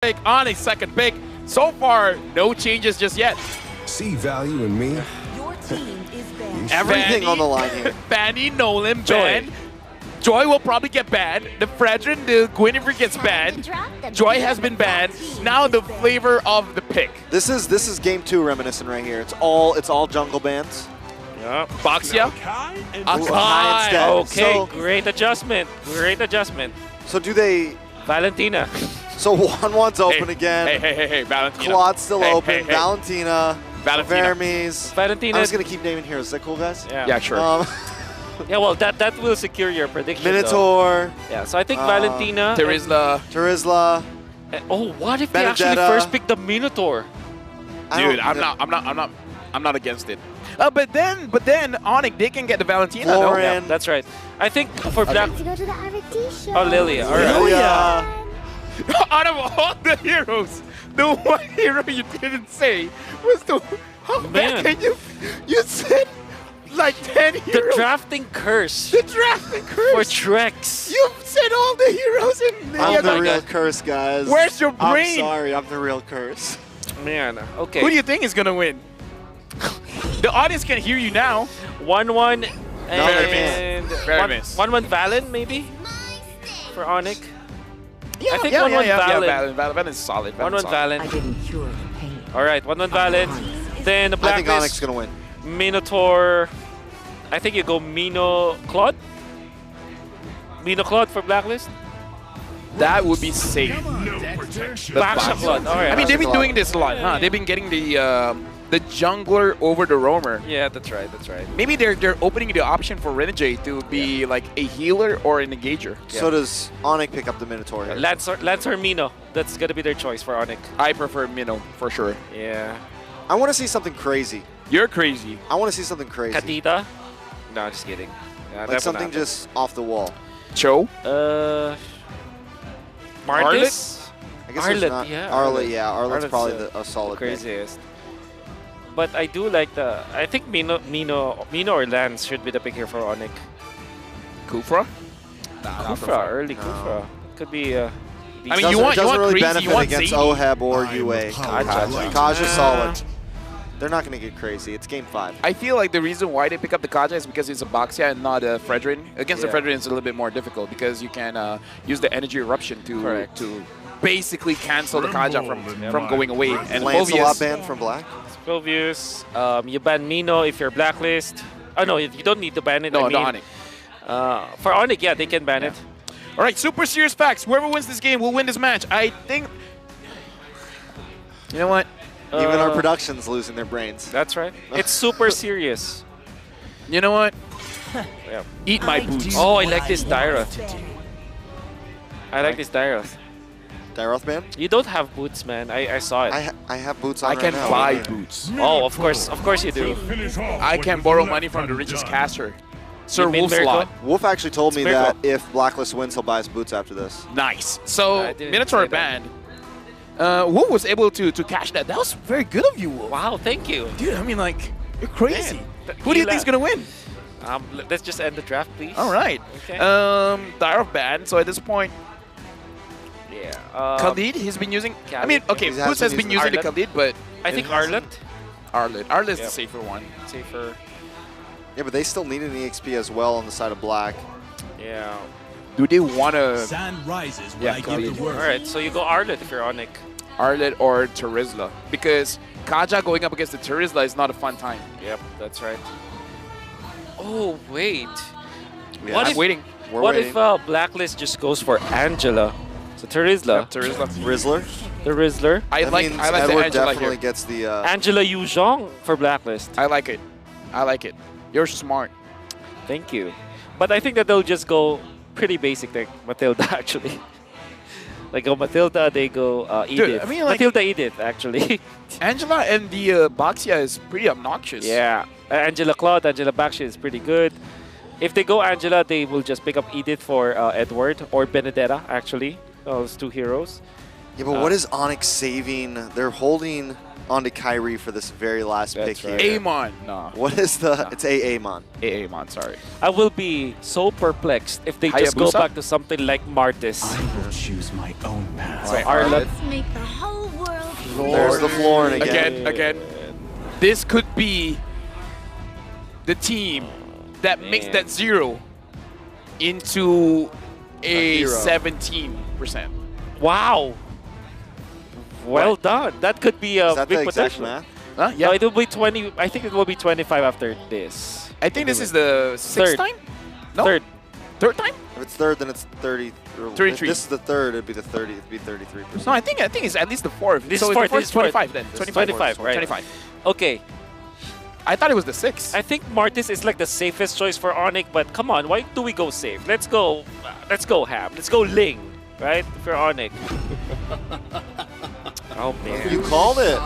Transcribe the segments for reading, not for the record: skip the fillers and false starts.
pick, ONIC second pick. So far, no changes just yet. See value in me? Your team is banned. Everything on the line here. Fanny, Nolan, banned. Joy will probably get banned. The Fredrin, the Guinevere gets banned. Joy has been banned. Now the flavor of the pick. This is game 2 reminiscent right here. It's all jungle bans. Yeah. Boxia. Akai. Okay, So- great adjustment. Great adjustment. So do they? Valentina. So 1-1's open again. Hey, Valentina. Claude's still Hey, open. hey, hey. Valentina. Valentina. Vermes. Valentina. I'm just gonna keep naming heroes. Is that cool, guys? Yeah, sure. Yeah, well, that will secure your prediction. though. Minotaur. Yeah, so I think Valentina. Terizla. Terizla. Oh, what if they actually Benedetta. first pick the Minotaur? Dude, I'm not against it. But then ONIC, they can get the Valentina. No? Florin. Yeah, that's right. I think for Black. To go to the RT show. Oh, Lilia. All right. Lilia. Out of all the heroes, the one hero you didn't say was the. How bad Man. can you? You said like 10 heroes. The drafting curse The drafting for curse. Trex. You said all the heroes in I'm the my real God. curse, guys. Where's your brain? I'm sorry, I'm the real curse. Man, okay. Who do you think is gonna win? The audience can hear you now. 1-1 they and Very miss. 1-1 Valen maybe for ONIC. Yeah, I think yeah, 1-1 yeah, Valen. Valen is solid. 1-1 I Valen. didn't cure the pain. All right, 1-1 Valen. Then the I think Blacklist. ONIC's gonna win. Minotaur. I think you go Mino Claude. Mino Claude for Blacklist. That would be safe. Baksha Claude. All right. I mean, they've been Claude. doing this a lot, huh? They've been getting the jungler over the roamer. Yeah, that's right. That's right. Maybe they're opening the option for Renegade to be like a healer or an engager. So does ONIC pick up the Minotaur here? Lance or Mino. That's gonna be their choice for ONIC. I prefer Minnow for sure. Yeah. I want to see something crazy. You're crazy. I want to see something crazy. Katita. No, just kidding. Yeah, Like that something won't happen. just off the wall. Cho. Martis. I guess there's Arlet, not. yeah, Arlet, Arlet. yeah. Arlet's Arlet's, probably a solid pick. Craziest. But I do like the. I think Mino or Lance should be the pick here for ONIC. Kufra. Kufra, early Kufra. Could be. I mean, Doesn't- you want doesn't really crazy, benefit you want against zany. Oheb or UA. Kaja. Kaja's solid. They're not going to get crazy. It's game 5. I feel like the reason why they pick up the Kaja is because it's a Boxia and not a Fredrin. Against Yeah. the Fredrin, it's a little bit more difficult because you can use the energy eruption to basically cancel the Kaja from going away. And Lancelot Phoveus, banned from Black. Provius. You ban Mino if you're Blacklist. Oh no, you don't need to ban it. no, I mean, no, ONIC. for ONIC, yeah, they can ban it. All right, super serious facts. Whoever wins this game will win this match. I think. You know what? Even our production's losing their brains. That's right. It's super serious. You know what? Yeah. Eat my boots. Oh, I like this Dyroth. I like this Dyroth. Dyroth ban? You don't have boots, man. I saw it. I have boots on I right can now. buy boots. Oh, of course you do. I can borrow money from the richest caster. Sir You mean Wolf's Miracle? Lot. Wolf actually told me Miracle. that if Blacklist wins, he'll buy his boots after this. Nice. So, I didn't Minotaur say that. banned. Wolf was able to cash that. That was very good of you, Wolf. Wow, thank you. Dude, I mean, like, you're crazy. Man, Who do you think's going to win? Let's just end the draft, please. All right. Okay. Dyroth banned. So, at this point, Yeah. Khalid, he's been using... I mean, Khalid, okay, yeah. Boots has been using the Arlet. Khalid, but... I think it hasn't- Arlet. Arlet's Yep. the safer one. Safer. Yeah, but they still need an EXP as well on the side of Black. Yeah. Do they want to... Sun rises when Yeah, I give Khalid. the word. All right, so you go Arlet if you're ONIC. Arlet or Terizla? Because Kaja going up against the Terizla is not a fun time. Yep, that's right. Oh, wait. Yeah, What I'm if- waiting. We're What waiting. if Blacklist just goes for Angela? So Terizla, Terizla. Rizzler? the Rizzler. I That like means the Edward Angela definitely here. gets the... Angela Yu Zhong for Blacklist. I like it. I like it. You're smart. Thank you. But I think that they'll just go pretty basic like Matilda actually. Like go Matilda, they go Edith. I mean, like- Matilda Edith actually. Angela and the Boxia is pretty obnoxious. Yeah. Angela Claude, Angela Baksha is pretty good. If they go Angela, they will just pick up Edith for Edward or Benedetta actually. Those two heroes. Yeah, but what is ONIC saving? They're holding onto Kyrie for this very last pick That's right. here. Amon. No. What is the... It's Amon. Amon, sorry. I will be so perplexed if they just go Hayabusa? back to something like Martis. I will choose my own path. Right, Arlet. Let's make the whole world There's the Florin again. Again. This could be the team that makes that 0 into a hero. 17%. Wow. Well done. That could be a Is that big the exact potential. math? Huh? Yeah, Yeah. it will be 20. I think it will be 25 after this. I think this is the 6th Third. time? No? Third. Third time? If it's third, then it's 30. Or 33. If this is the third, it'd be the 30. It'd be 33%. No, I think it's at least the 4th. This so is fourth, the this is fourth. 25 then. This is 25, right. 25. Okay. I thought it was the 6th. I think Martis is like the safest choice for ONIC, but come on, why do we go safe? Let's go Ham. Let's go Ling, right? For ONIC. Oh man. You called it.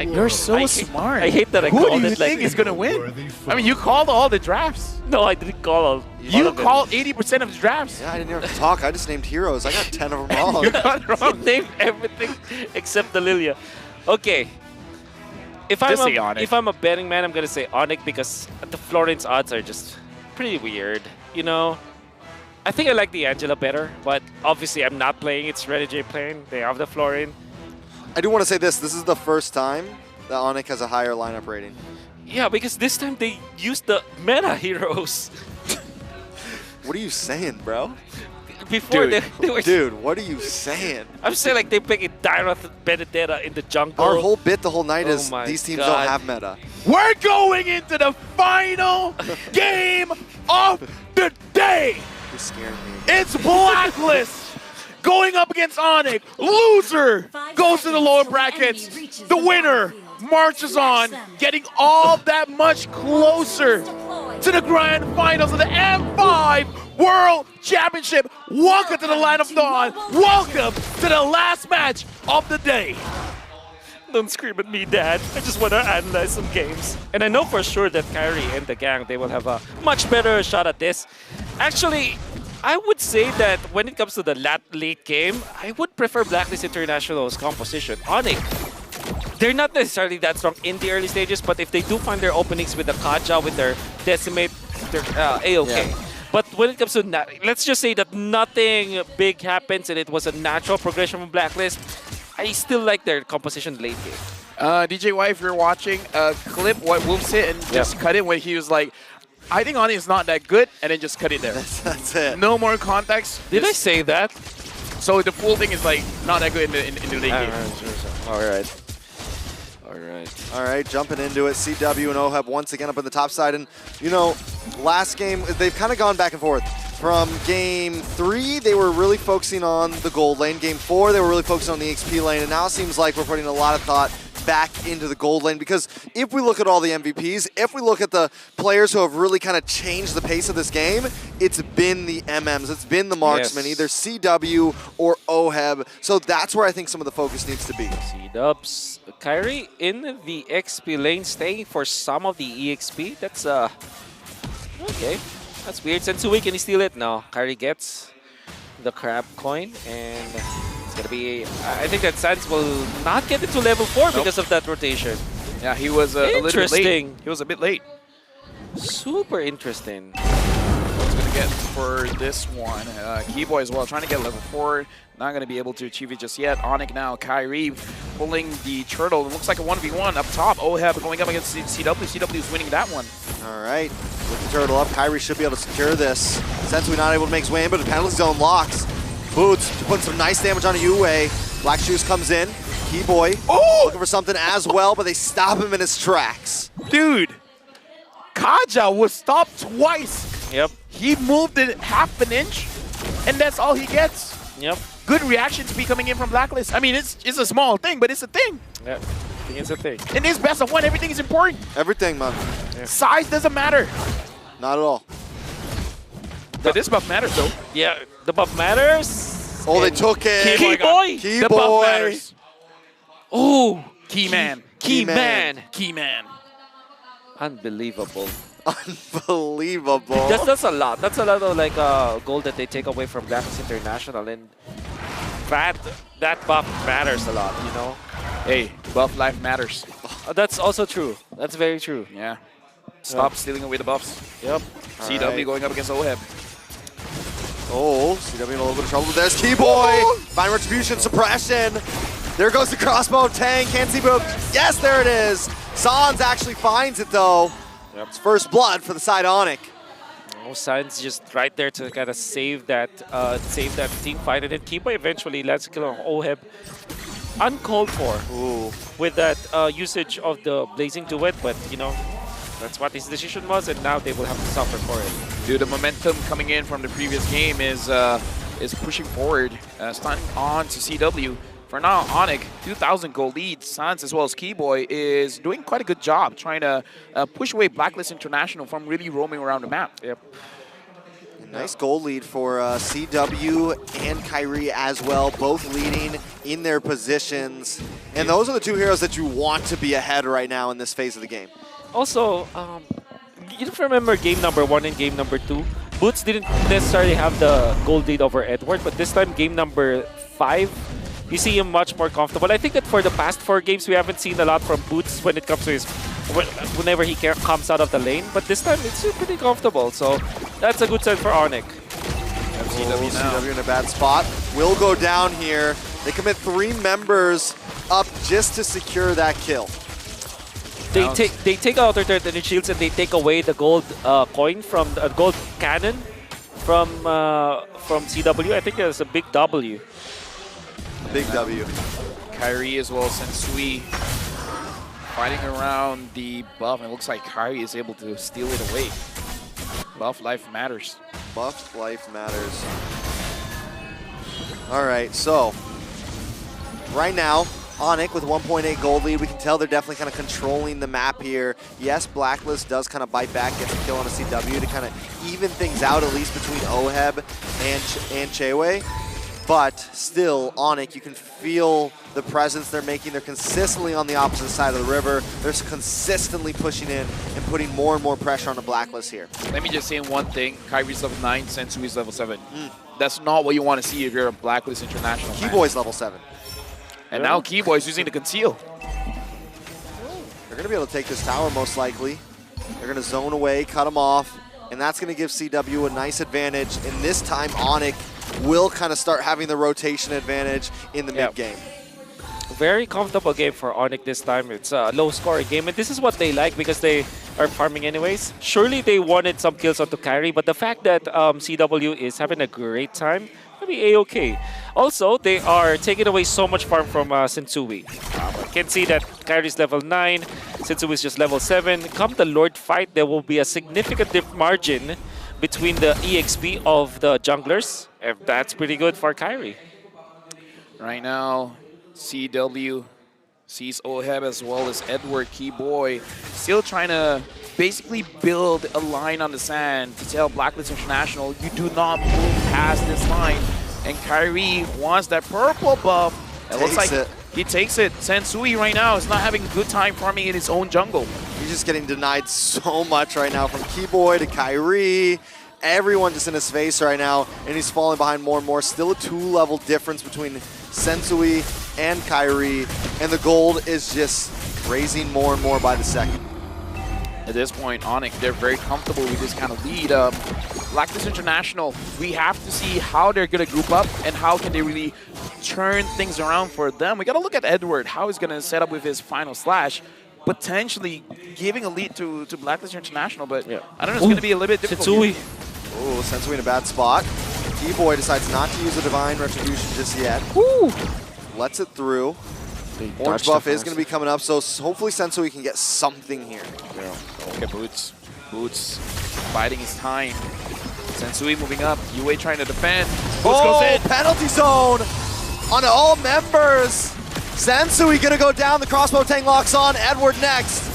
You're so I hate- smart. I hate that I Who called do you it like think is going to win? I mean, you called all the drafts. No, I didn't call all. You of them. called 80% of the drafts. Yeah, I didn't even have to talk. I just named heroes. I got 10 of them wrong. You got it wrong. Name everything except the Lilia. Okay. If Just say ONIC. if I'm a betting man, I'm gonna say ONIC because the Florence odds are just pretty weird. You know, I think I like the Angela better, but obviously I'm not playing. It's Ready J playing. They have the Florin. I do want to say this. This is the first time that ONIC has a higher lineup rating. Yeah, because this time they used the meta heroes. What are you saying, bro? Before Dude. they were. Dude, what are you saying? I'm saying like they pick Dyrath Benedetta in the jungle. Our whole bit the whole night Oh is my these teams God. don't have meta. We're going into the final game of the day. You're scaring me. It's Blacklist going up against ONIC. Loser goes to the lower brackets. The winner marches on, getting all that much closer to the grand finals of the M5 World Championship. Welcome to the Land of Dawn. Welcome to the last match of the day. Don't scream at me, Dad. I just want to analyze some games. And I know for sure that Kyrie and the gang, they will have a much better shot at this. Actually, I would say that when it comes to the late game, I would prefer Blacklist International's composition. ONIC, they're not necessarily that strong in the early stages, but if they do find their openings with the Kaja, with their Decimate, they're A-okay. Yeah. But when it comes to, let's just say that nothing big happens and it was a natural progression from Blacklist, I still like their composition late game. DJY, if you're watching, clip what Wolf said and just cut it when he was like, I think ONIC is not that good, and then just cut it there. That's it. No more context. Did I just- say that? So the full thing is like not that good in the late game. All right. All right. All right, jumping into it. CW and OHEB once again up on the top side. And, you know, last game, they've kind of gone back and forth. From game 3, they were really focusing on the gold lane. Game 4, they were really focusing on the XP lane. And now it seems like we're putting a lot of thought back into the gold lane, because if we look at all the MVPs, if we look at the players who have really kind of changed the pace of this game, it's been the MMs, it's been the marksmen, either CW or OHEB. So that's where I think some of the focus needs to be. C-dubs. Kyrie in the XP lane, staying for some of the EXP. That's okay. That's weird. Sensui, can he steal it? No. Kyrie gets the crab coin, and it's gonna be. I think that Sans will not get into level 4 because of that rotation. Yeah, he was a little bit late. Interesting. He was a bit late. Super interesting. What's going to get for this one? Keyboy as well, trying to get level 4. Not going to be able to achieve it just yet. ONIC now, Kyrie pulling the turtle. It looks like a 1v1 up top. OHEB going up against CW. CW is winning that one. All right, with the turtle up, Kyrie should be able to secure this. Sensui not able to make his way in, but the penalty zone locks. Boots putting some nice damage on Yue. Black Shoes comes in. Keyboy looking for something as well, but they stop him in his tracks. Dude, Kaja was stopped twice. Yep. He moved it half an inch, and that's all he gets. Yep. Good reaction to be coming in from Blacklist. I mean, it's a small thing, but it's a thing. Yeah. I think it's a thing. In this best of 1, everything is important. Everything, man. Size doesn't matter. Not at all. But this buff matters, though. Yeah. The buff matters. Oh, they took it. Keyboy. The buff Keyboy. matters. Oh. Key man. Key man. man. Key man. Unbelievable. Unbelievable. That's a lot. That's a lot of like gold that they take away from Blacklist International, and that buff matters a lot, you know. Hey, buff life matters. That's also true. That's very true. Yeah. Stop stealing away the buffs. Yep. CW right. going up against OHEB. Oh, CW in a little bit of trouble with this. Keyboy, Divine Retribution, Suppression. There goes the crossbow, Tang, can't see both. Yes, there it is. Sans actually finds it though. Yep. It's first blood for the side ONIC. Oh, Sans just right there to kind of save that team fight, and then Keyboy eventually lands a kill on Oheb. Uncalled for. Ooh. With that usage of the Blazing Duet, but you know, that's what his decision was, and now they will have to suffer for it. Dude, the momentum coming in from the previous game is pushing forward, starting on to CW. For now, ONIC, 2,000 gold lead. Sans as well as Keyboy is doing quite a good job trying to push away Blacklist International from really roaming around the map. Yep. Nice goal lead for CW and Kyrie as well, both leading in their positions. And those are the two heroes that you want to be ahead right now in this phase of the game. Also, you don't remember game number 1 and game number 2? Boots didn't necessarily have the gold lead over Edward, but this time game number 5, you see him much more comfortable. I think that for the past 4 games, we haven't seen a lot from Boots when it comes to his, whenever he comes out of the lane. But this time, it's pretty comfortable. So that's a good sign for ONIC. CW in a bad spot. Will go down here. They commit 3 members up just to secure that kill. They take out their energy shields and they take away the gold coin from the gold cannon from CW. I think that's a big W. Big W. Kyrie as well as Sensui fighting around the buff, and it looks like Kyrie is able to steal it away. Buff life matters. Buff life matters. All right, so right now, ONIC with 1.8 gold lead. We can tell they're definitely kind of controlling the map here. Yes, Blacklist does kind of bite back, gets a kill on a CW to kind of even things out, at least between Oheb and Chewe. But still, ONIC, you can feel the presence they're making. They're consistently on the opposite side of the river. They're consistently pushing in and putting more and more pressure on the Blacklist here. Let me just say one thing. Kyrie's level 9, Sensui's level 7. That's not what you want to see if you're a Blacklist International fan. Keyboy's level 7. And now Keyboy's using the conceal. They're going to be able to take this tower most likely. They're going to zone away, cut them off, and that's going to give CW a nice advantage. And this time, ONIC will kind of start having the rotation advantage in the mid-game. Very comfortable game for ONIC this time. It's a low-scoring game, and this is what they like because they are farming anyways. Surely they wanted some kills onto Kyrie, but the fact that CW is having a great time, maybe A-okay. Also, they are taking away so much farm from Sensui. You can see that Kyrie's level 9, Sensui is just level 7. Come the Lord fight, there will be a significant margin between the EXP of the junglers. If that's pretty good for Kyrie. Right now, CW sees Oheb as well as Edward Keyboy still trying to basically build a line on the sand to tell Blacklist International, you do not move past this line. And Kyrie wants that purple buff. It looks like he takes it. Sensui right now is not having a good time farming in his own jungle. He's just getting denied so much right now, from Keyboy to Kyrie. Everyone just in his face right now, and he's falling behind more and more. Still a 2-level difference between Sensui and Kyrie, and the gold is just raising more and more by the second. At this point, ONIC, they're very comfortable with this kind of lead. Blacklist International, we have to see how they're going to group up and how can they really turn things around for them. We got to look at Edward, how he's going to set up with his final slash, potentially giving a lead to Blacklist International, but I don't know, it's going to be a little bit difficult. Oh, Sensui in a bad spot. Keyboy decides not to use the Divine Retribution just yet. Lets it through. Orange buff is going to be coming up, so hopefully Sensui can get something here. Okay, Boots. Boots biding his time. Sensui moving up. UA trying to defend. Boots goes in. Penalty zone on all members. Sensui going to go down. The crossbow tank locks on. Edward next.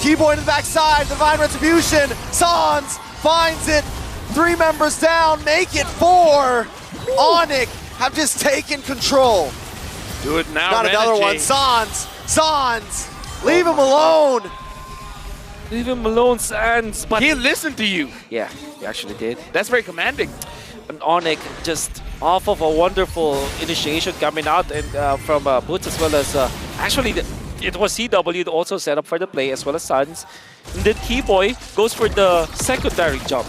Keyboy to the backside. Divine Retribution. Sans finds it. 3 members down. Make it 4. ONIC have just taken control. Do it now, Not another one. Sans. Leave him alone. Leave him alone, Sans. But he listened to you. Yeah, he actually did. That's very commanding. And ONIC just off of a wonderful initiation coming out and from Boots as well as actually it was CW also set up for the play as well as Sans. And then Keyboy goes for the secondary jump.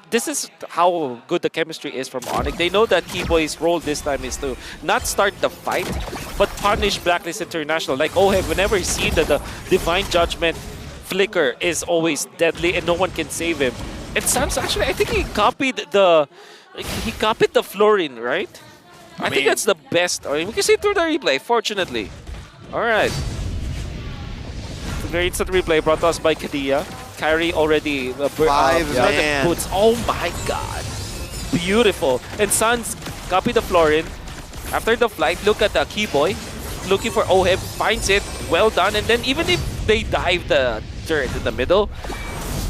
this is how good the chemistry is from ONIC. They know that Keyboy's role this time is to not start the fight, but punish Blacklist International. Like OHEB, whenever he sees that the Divine Judgment flicker is always deadly and no one can save him. And Sans actually, I think he copied the Florin, right? I think that's the best. I mean, we can see it through the replay, fortunately. All right. Very instant replay brought to us by Kadia. Kyrie already Five-man boots. Oh my god. Beautiful. And Sans copy the Florin. After the flight, look at the Keyboy. Looking for OHEB, finds it. Well done. And then even if they dive the turret in the middle,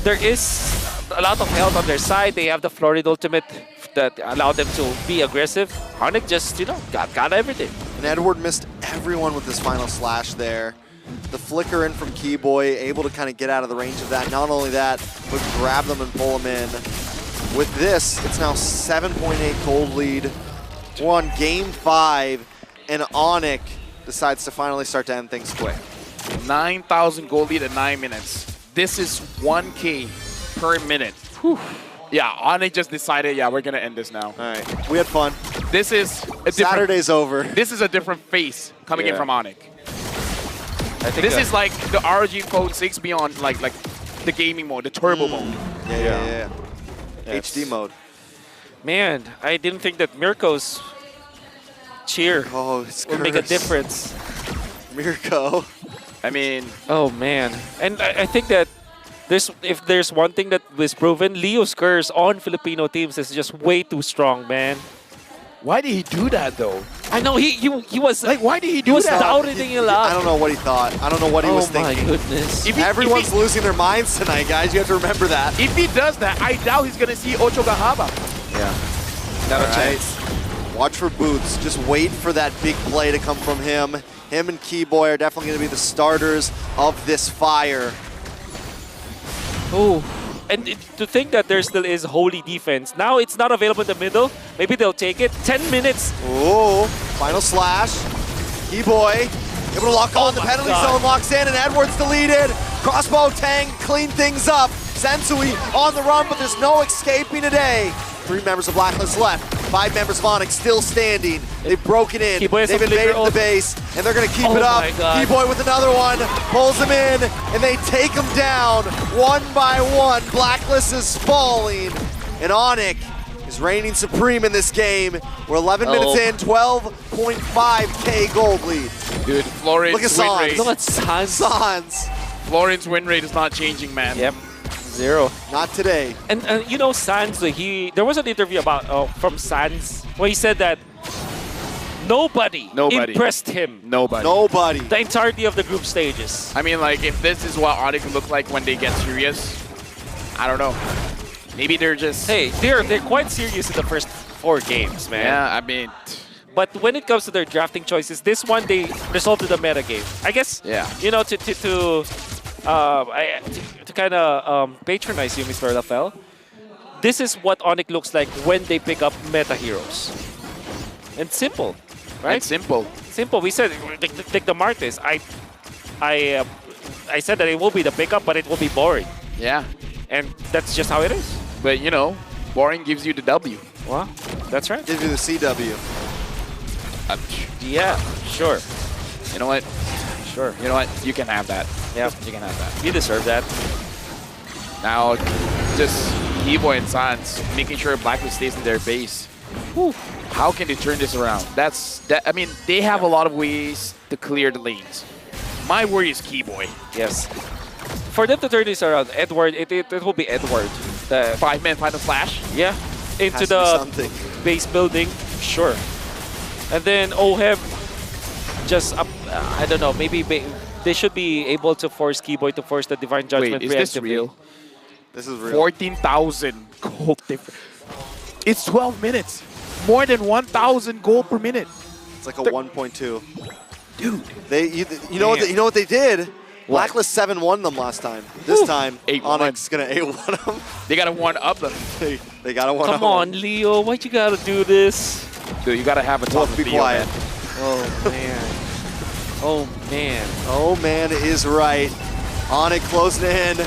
there is a lot of health on their side. They have the Florid ultimate that allowed them to be aggressive. ONIC just, got everything. And Edward missed everyone with his final slash there. The flicker in from Keyboy, able to kind of get out of the range of that. Not only that, but grab them and pull them in. With this, it's now 7.8 gold lead. We're on game 5, and ONIC decides to finally start to end things quick. 9,000 gold lead in 9 minutes. This is 1K per minute. Whew. Yeah, ONIC just decided, yeah, we're gonna end this now. All right, we had fun. This is a Saturday's over. This is a different face coming in from ONIC. I think This is like the ROG Phone 6 beyond like the gaming mode, the turbo mode. Yeah. HD mode. Man, I didn't think that Mirko's cheer will make a difference. Mirko. I mean, oh man, and I think that if there's one thing that was proven, Leo's curse on Filipino teams is just way too strong, man. why did he do that though? I know he was Like, why did he do that? doubting a lot. I don't know what he thought. I don't know what he was thinking. Oh my goodness. Everyone's losing their minds tonight, guys. You have to remember that. If he does that, I doubt he's gonna see Ocho Gahaba. Yeah. Not a chance. Watch for Boots. Just wait for that big play to come from him. Him and Keyboy are definitely going to be the starters of this fire. Oh, and to think that there still is holy defense. Now it's not available in the middle. Maybe they'll take it. 10 minutes. Oh, final slash. Keyboy able to lock on. The penalty zone locks in, and Edwards deleted. Crossbow Tang clean things up. Sensui on the run, but there's no escaping today. 3 members of Blacklist left. 5 members of ONIC still standing. They've broken in. They've invaded the base, and they're going to keep it up. Keyboy with another one. Pulls him in, and they take him down one by one. Blacklist is falling, and ONIC is reigning supreme in this game. We're 11 minutes in, 12.5K gold lead. Dude, Florin's Look at win Sans. rate. Look at Sans. Florin's win rate is not changing, man. Yep. 0. Not today. And you know, Sans, there was an interview about from Sans where he said that nobody impressed him. Nobody. The entirety of the group stages. I mean, like, if this is what ONIC look like when they get serious, I don't know. Maybe they're just... Hey, they're quite serious in the first 4 games, man. Yeah, I mean... But when it comes to their drafting choices, this one they resolved to the meta game. I guess, you know, to kind of patronize you, Mr. Lafel, this is what ONIC looks like when they pick up meta heroes. And simple, right? It's simple. Simple. We said, take the Martis. I said that it will be the pickup, but it will be boring. Yeah. And that's just how it is. But, you know, boring gives you the W. Well, that's right. Gives you the CW. Yeah, sure. You know what? Sure. You know what? You can have that. Yeah. You can have that. You deserve that. Now, just Keyboy and Sans making sure Blacklist stays in their base. Whew. How can they turn this around? I mean, they have a lot of ways to clear the lanes. My worry is Keyboy. Yes. For them to turn this around, Edward, it will be Edward. The 5-man final flash? Yeah. Into the base building. Sure. And then OHEB just up, I don't know, maybe they should be able to force Keyboy to force the Divine Judgment. Wait, is this real? This is real. 14,000 gold difference. It's 12 minutes. More than 1,000 gold per minute. It's like a 1.2. Dude. You know what they did? Blacklist 7-1 them last time. This time, ONIC's going to 8-1 them. They got to 1-up them. They got to 1-up them. Come on, Leo. Why'd you got to do this? Dude, you got to have a talk with Be quiet. Man. Oh, man. Oh, man. Oh, man is right. ONIC closing in.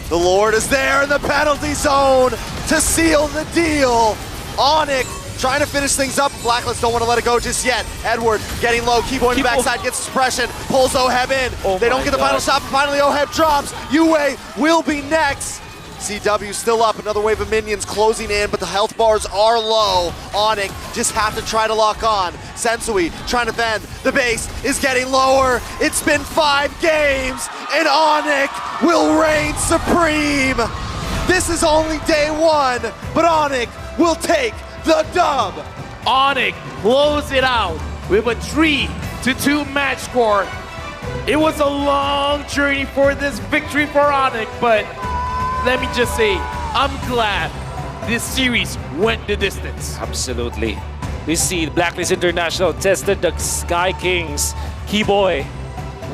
The Lord is there in the penalty zone. to seal the deal. ONIC trying to finish things up. Blacklist don't want to let it go just yet. Edward getting low. Keyboard in the backside gets suppression. Pulls OHEB in. They don't get the final shot, but finally OHEB drops. Yue will be next. CW still up. Another wave of minions closing in, but the health bars are low. ONIC just have to try to lock on. Sensui trying to fend. The base is getting lower. It's been 5 games, and ONIC will reign supreme. This is only day 1, but ONIC will take the dub. ONIC close it out with a 3-2 match score. It was a long journey for this victory for ONIC, but let me just say, I'm glad this series went the distance. Absolutely. We see Blacklist International tested the Sky Kings, Keyboy,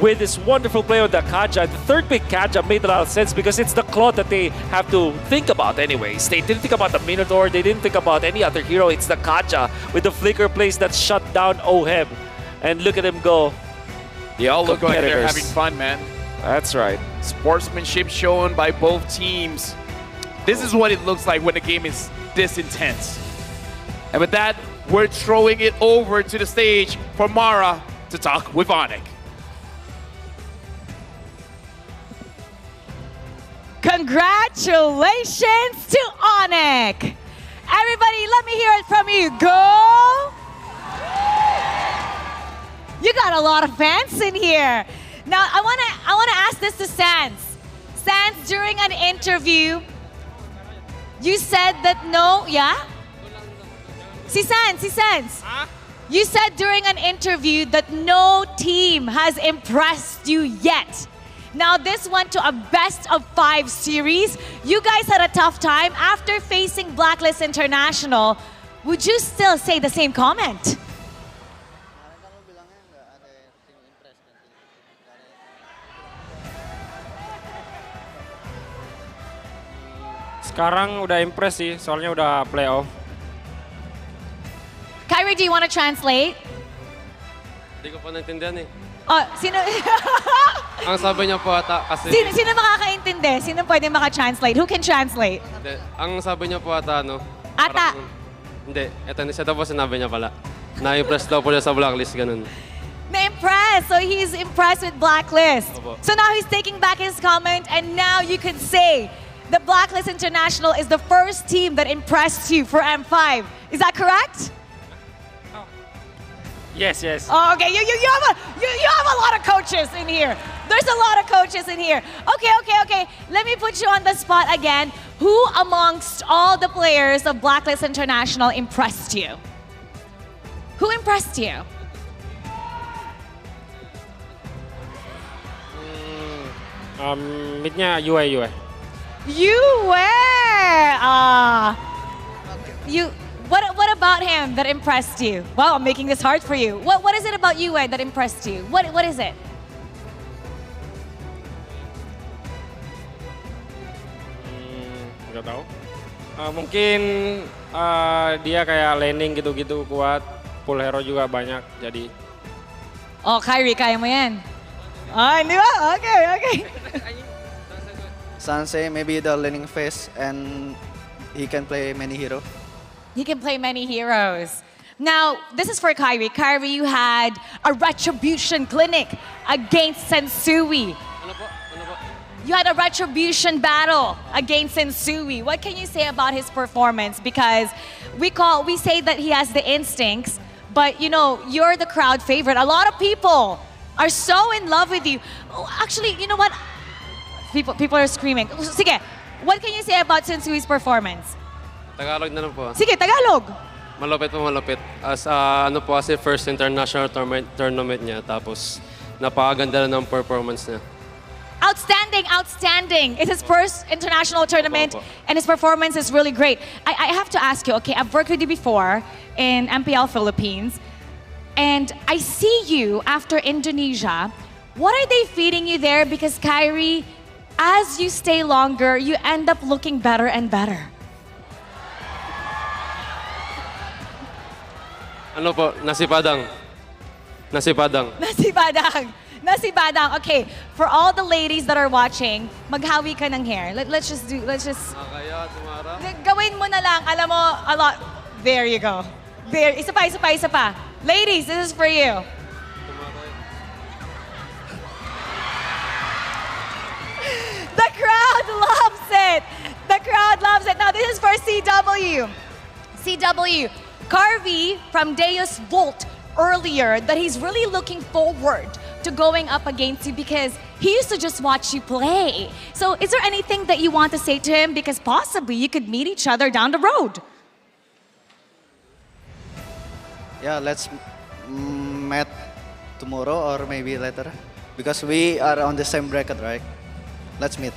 with this wonderful play on the Kaja. The third pick Kaja made a lot of sense because it's the Claw that they have to think about anyways. They didn't think about the Minotaur, they didn't think about any other hero. It's the Kaja with the flicker plays that shut down OHEB. And look at him go. They all look like they're having fun, man. That's right. Sportsmanship shown by both teams. This is what it looks like when the game is this intense. And with that, we're throwing it over to the stage for Mara to talk with ONIC. Congratulations to ONIC! Everybody, let me hear it from you. Go! You got a lot of fans in here. Now, I wanna ask this to Sans. Sans, during an interview, you said that Si Sans. You said during an interview that no team has impressed you yet. Now, this went to a best-of-5 series. You guys had a tough time after facing Blacklist International. Would you still say the same comment? Sekarang udah impress sih, soalnya udah playoff. Kyrie, do you want to translate? Hindi ko pa naintindihan eh. Oh, sino? Ang sabi niya po ata kasi... Sino makakaintindi? Sino pwede maka-translate? Who can translate? Hindi, ang sabi niya po ata, no? Ata? Hindi, ito siya daw po sinabi niya pala. Na-impress daw po siya sa Blacklist, ganun. Na-impress! So he's impressed with Blacklist. Opo. So now he's taking back his comment and now you can say the Blacklist International is the first team that impressed you for M5. Is that correct? Yes. Oh, okay, you have a lot of coaches in here. There's a lot of coaches in here. Okay. Let me put you on the spot again. Who amongst all the players of Blacklist International impressed you? Who impressed you? Midnya Yue. What about him that impressed you? Wow, I'm making this hard for you. What is it about Yue that impressed you? What is it? Nggak tahu. Mungkin dia kayak landing gitu-gitu kuat. Full hero juga banyak, jadi... Oh, Kyrie, kaya mo yan. Ah, di ba? Okay. Sanse, maybe the learning phase, and he can play many heroes. He can play many heroes. Now, this is for Kyrie. Kyrie, you had a retribution clinic against Sensui. Ano po? You had a retribution battle against Sensui. What can you say about his performance? Because we say that he has the instincts, but you know, you're the crowd favorite. A lot of people are so in love with you. Oh, actually, you know what? People are screaming. Sige, what can you say about Sensui's performance? Tagalog na lang po. Sige, Tagalog. Malupit. As ano po kasi first international tournament niya, tapos napakaganda ng performance niya. Outstanding. It's his first international tournament and his performance is really great. I have to ask you, okay, I've worked with you before in MPL Philippines and I see you after Indonesia. What are they feeding you there? Because Kyrie, as you stay longer, you end up looking better and better. Nasi padang. na si Badang. Okay, for all the ladies that are watching, maghawi ka ng hair. Let's just... Kaya, tumara. Gawin mo na lang, alam mo, a lot. There you go. There, isa pa. Ladies, this is for you. The crowd loves it. The crowd loves it. Now, this is for CW. CW, Carvey from Deus Volt earlier that he's really looking forward to going up against you because he used to just watch you play. So is there anything that you want to say to him? Because possibly you could meet each other down the road. Yeah, let's meet tomorrow or maybe later. Because we are on the same bracket, right? Let's meet.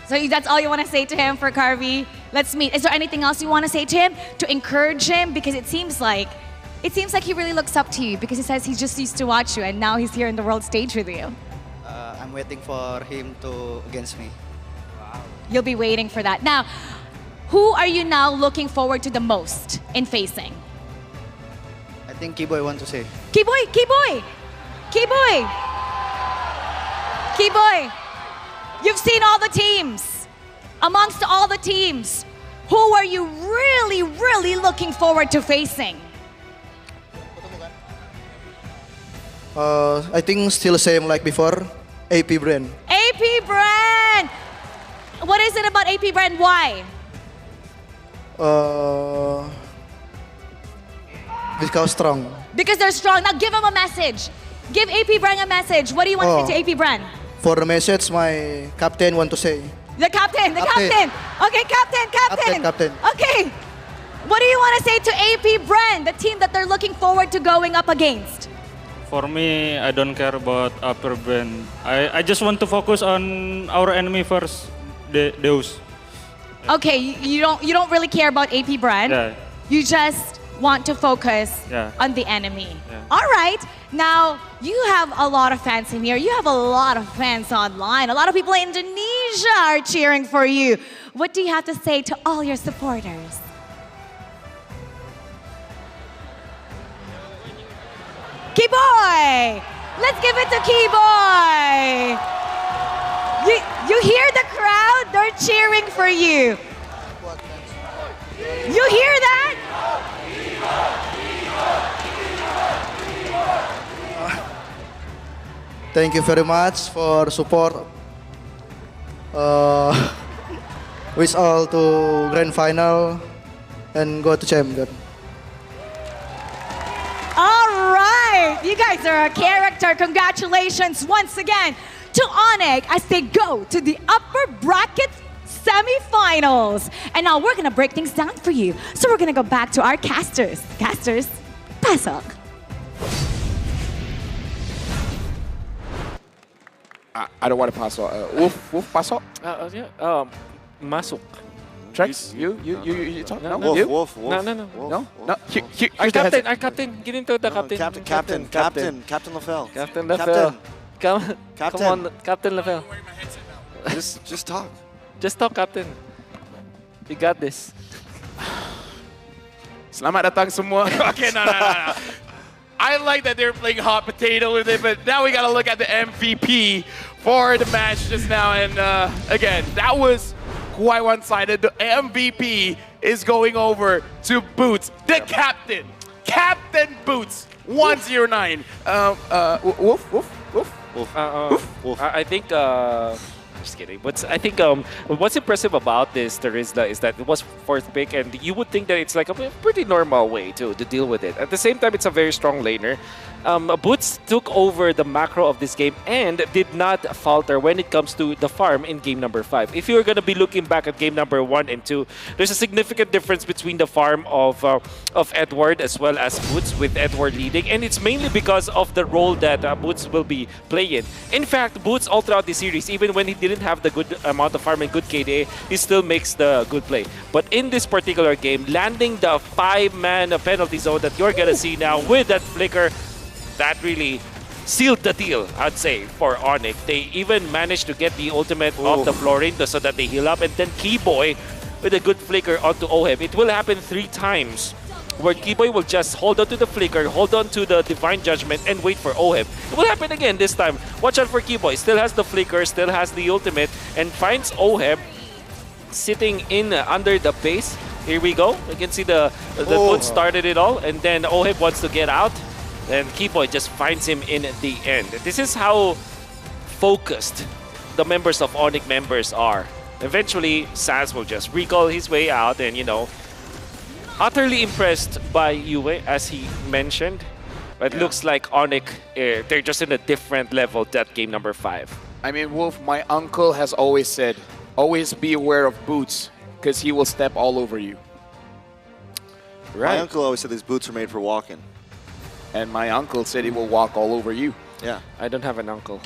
So that's all you want to say to him for Carvey? Let's meet. Is there anything else you want to say to him to encourage him? Because it seems like he really looks up to you because he says he just used to watch you and now he's here in the world stage with you. I'm waiting for him to against me. You'll be waiting for that. Now, who are you now looking forward to the most in facing? I think Keyboy want to say. Keyboy! You've seen all the teams. Amongst all the teams, who are you really, really looking forward to facing? I think still same like before, AP brand. AP brand! What is it about AP brand? Why? Because strong. Because they're strong. Now give them a message. Give AP brand a message. What do you want to say to AP brand? For the message, my captain want to say. The captain. Okay, captain. Okay. What do you want to say to AP brand, the team that they're looking forward to going up against? For me, I don't care about upper brand. I just want to focus on our enemy first, Deus. Okay, you don't really care about AP brand. Yeah. You just want to focus on the enemy. Yeah. All right. Now, you have a lot of fans in here. You have a lot of fans online. A lot of people in Indonesia are cheering for you. What do you have to say to all your supporters? Keyboy! Let's give it to Keyboy! You hear the crowd? They're cheering for you. You hear that? Thank you very much for support. Wish all to grand final and go to champion. All right, you guys are a character. Congratulations once again to ONIC as they go to the upper bracket semifinals. And now we're gonna break things down for you. So we're gonna go back to our casters. Casters, pasok. I don't want to pass on. Wolf, pass on. Masuk. Trex, you talk? No, Wolf. No. Our captain. Get into the captain. Captain LaFell. Captain LaFell. Come on, Captain LaFell. Just talk. Just talk, Captain. You got this. Selamat datang semua. Okay, no. I like that they're playing hot potato with it, but now we got to look at the MVP for the match just now. And again, that was quite one-sided. The MVP is going over to Boots, the captain. Captain Boots, 109. Wolf. I think... just kidding. But I think what's impressive about this, Terizla, is that it was fourth pick, and you would think that it's like a pretty normal way to deal with it. At the same time, it's a very strong laner. Boots took over the macro of this game and did not falter when it comes to the farm in game number 5. If you're going to be looking back at game number 1 and 2, there's a significant difference between the farm of Edward as well as Boots, with Edward leading, and it's mainly because of the role that Boots will be playing. In fact, Boots all throughout the series, even when he didn't have the good amount of farm and good KDA, he still makes the good play. But in this particular game, landing the 5-man penalty zone that you're going to see now with that flicker, that really sealed the deal, I'd say, for ONIC. They even managed to get the ultimate off the Florindo so that they heal up, and then Keyboy with a good flicker onto OHEB. It will happen 3 times where Kiboy will just hold on to the flicker, hold on to the Divine Judgment, and wait for Oheb. It will happen again this time. Watch out for Kiboy. Still has the flicker, still has the ultimate, and finds Oheb sitting in under the base. Here we go. You can see the foot started it all, and then Oheb wants to get out, and Kiboy just finds him in the end. This is how focused the members of ONIC members are. Eventually, Sans will just recall his way out, and you know, utterly impressed by Yue, as he mentioned. But it looks like ONIC, they're just in a different level that game number 5. I mean, Wolf, my uncle has always said, always be aware of boots, because he will step all over you. My uncle always said these boots are made for walking. And my uncle said he will walk all over you. Yeah. I don't have an uncle.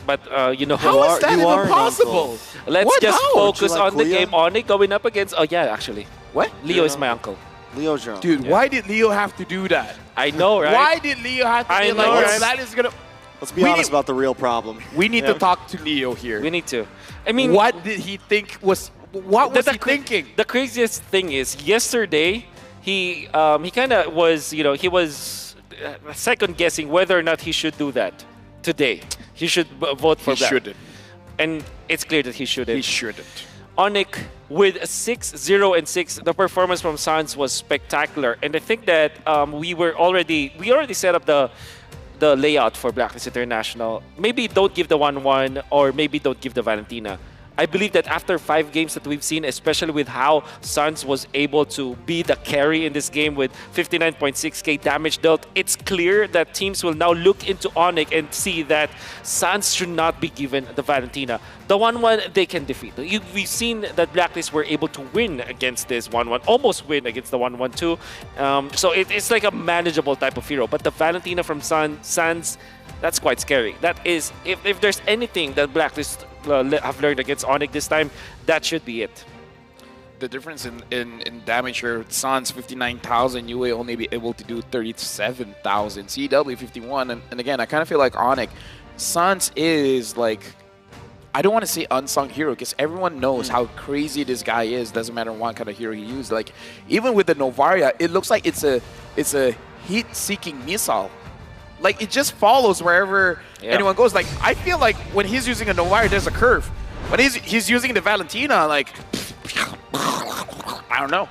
But, you know, how is that even possible? Let's just focus like on the Leo? game. ONIC going up against... Oh, yeah, actually. What? Leo is my uncle. Leo's your uncle. Dude, why did Leo have to do that? I know, right? Why did Leo have to do like, right? that is gonna... Let's be honest about the real problem. We need to talk to Leo here. We need to. I mean... What did he think was... What was he thinking? The craziest thing is, yesterday, he kind of was, you know, he was second-guessing whether or not he should do that today. He should vote for that. He shouldn't. And it's clear that he shouldn't. He shouldn't. ONIC with 6-0-6, the performance from Sans was spectacular. And I think that we already set up the layout for Blacklist International. Maybe don't give the 1-1, or maybe don't give the Valentina. I believe that after 5 games that we've seen, especially with how Sans was able to be the carry in this game with 59.6k damage dealt, it's clear that teams will now look into ONIC and see that Sans should not be given the Valentina. The 1-1, they can defeat. We've seen that Blacklist were able to win against this 1-1, almost win against the 1-1 too. So it's like a manageable type of hero. But the Valentina from Sans, that's quite scary. That is, if there's anything that Blacklist have learned against ONIC this time, that should be it. The difference in damage here, Sans 59,000, you will only be able to do 37,000. CW 51, and again, I kind of feel like ONIC, Sans is like, I don't want to say unsung hero, because everyone knows how crazy this guy is. Doesn't matter what kind of hero he uses. Like, even with the Novaria, it looks like it's a heat-seeking missile. Like, it just follows wherever anyone goes. Like, I feel like when he's using a Novaria, there's a curve. When he's using the Valentina, like, I don't know.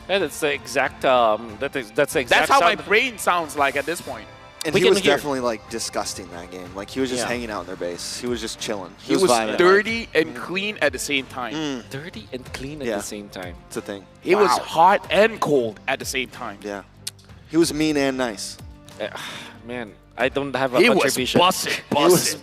Yeah, that's the exact. That's the exact. That's how my brain sounds like at this point. And he was definitely like disgusting that game. Like, he was just hanging out in their base. He was just chilling. He was dirty and clean at the same time. Dirty and clean at the same time. It's a thing. He was hot and cold at the same time. Yeah. He was mean and nice. Man, I don't have a contribution. He was busted.